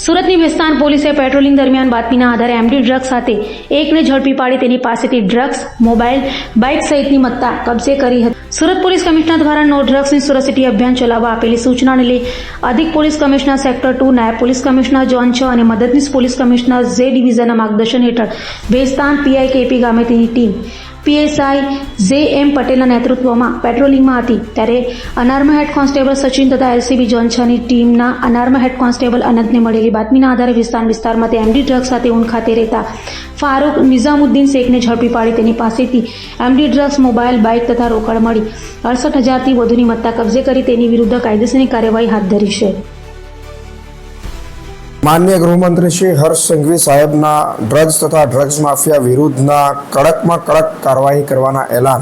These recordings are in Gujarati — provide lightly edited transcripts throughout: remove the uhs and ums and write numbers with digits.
સુરતની વિસ્તાર પોલીસે પેટ્રોલિંગ દરમિયાન બાતમીના આધારે એમડી ડ્રગ્સ સાથે એકને ઝડપી પાડી તેની પાસેથી ડ્રગ્સ, મોબાઈલ, બાઇક સહિતની મત્તા કબજે કરી હતી. સુરત પોલીસ કમિશનર દ્વારા નો ડ્રગ્સની સુરત સિટી અભિયાન ચલાવવા આપેલી સૂચનાને લઈ અધિક પોલીસ કમિશનર સેક્ટર 2, નાયબ પોલીસ કમિશનર ઝોન 6 અને મદદનીશ પોલીસ કમિશનર જે ડિવિઝનના માર્ગદર્શન હેઠળ ભેસ્તાન પીઆઈ કેપી ગામેતીની ટીમ પીએસઆઈ જે.એમ. પટેલના નેતૃત્વમાં પેટ્રોલિંગમાં હતી. ત્યારે અનાર્મ હેડ કોન્સ્ટેબલ સચિન તથા એલસીબી ઝોન 6ની ટીમના અનાર્મ હેડ કોન્સ્ટેબલ અનંતને મળેલી બાતમીના આધારે વિસ્તારમાં એમડી ડ્રગ્સ સાથે ઊન ખાતે રહેતા ફારૂક નિઝામુદ્દીન શેખને ઝડપી પાડી તેની પાસેથી એમડી ડ્રગ્સ, મોબાઈલ, બાઇક તથા રોકડ મળી 68,000થી વધુની મત્તા કબજે કરી તેની વિરુદ્ધ કાયદેસરની કાર્યવાહી હાથ ધરી છે. માનનીય ગૃહમંત્રી શ્રી હર્ષ સંઘવી સાહેબના ડ્રગ્સ તથા ડ્રગ્સ માફિયા વિરુદ્ધના કડકમાં કડક કાર્યવાહી કરવાના એલાન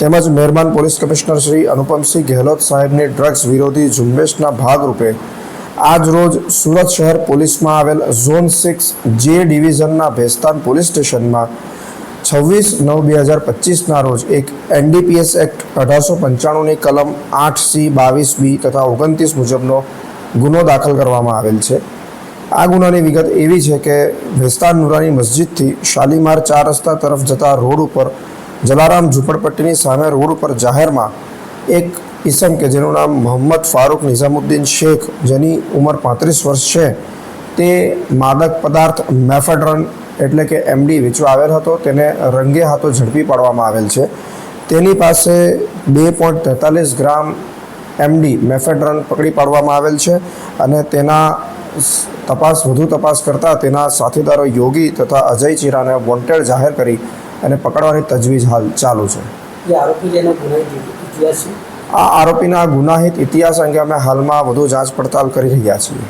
તેમજ મહેરબાન પોલીસ કમિશનર શ્રી અનુપમસિંહ ગેહલોત સાહેબની ડ્રગ્સ વિરોધી ઝુંબેશના ભાગરૂપે આજ રોજ સુરત શહેર પોલીસમાં આવેલ ઝોન 6 જે ડિવિઝનના ભેસ્તાન પોલીસ સ્ટેશનમાં 26/9/2025ના રોજ એક એનડીપીએસ એક્ટ 1895ની કલમ 8C, 22B તથા 29 મુજબનો ગુનો દાખલ કરવામાં આવેલ છે. આ ગુનાની વિગત એવી છે કે ભેસ્તાન નુરાની મસ્જિદથી શાલીમાર 4 રસ્તા તરફ જતા રોડ ઉપર જલારામ ઝૂંપડપટ્ટીની સામે રોડ ઉપર જાહેરમાં એક ઈસમ કે જેનું નામ મોહમ્મદ ફારૂક નિઝામુદ્દીન શેખ, જેની ઉંમર 35 વર્ષ છે, તે માદક પદાર્થ મેફેડ્રન એટલે કે એમડી વેચવા આવેલ હતો. તેને રંગે હાથો ઝડપી પાડવામાં આવેલ છે. તેની પાસે 2.43 ગ્રામ એમડી મેફેડ્રન પકડી પાડવામાં આવેલ છે અને તેના વધુ તપાસ કરતા તેના સાથીદારો યોગી તથા અજય ચીરાને વોન્ટેડ જાહેર કરી અને પકડવાની તજવીજ હાલ ચાલુ છે. આ આરોપીના ગુનાહિત ઇતિહાસ અંગે અમે હાલમાં વધુ જાંચ પડતાલ કરી રહ્યા છીએ.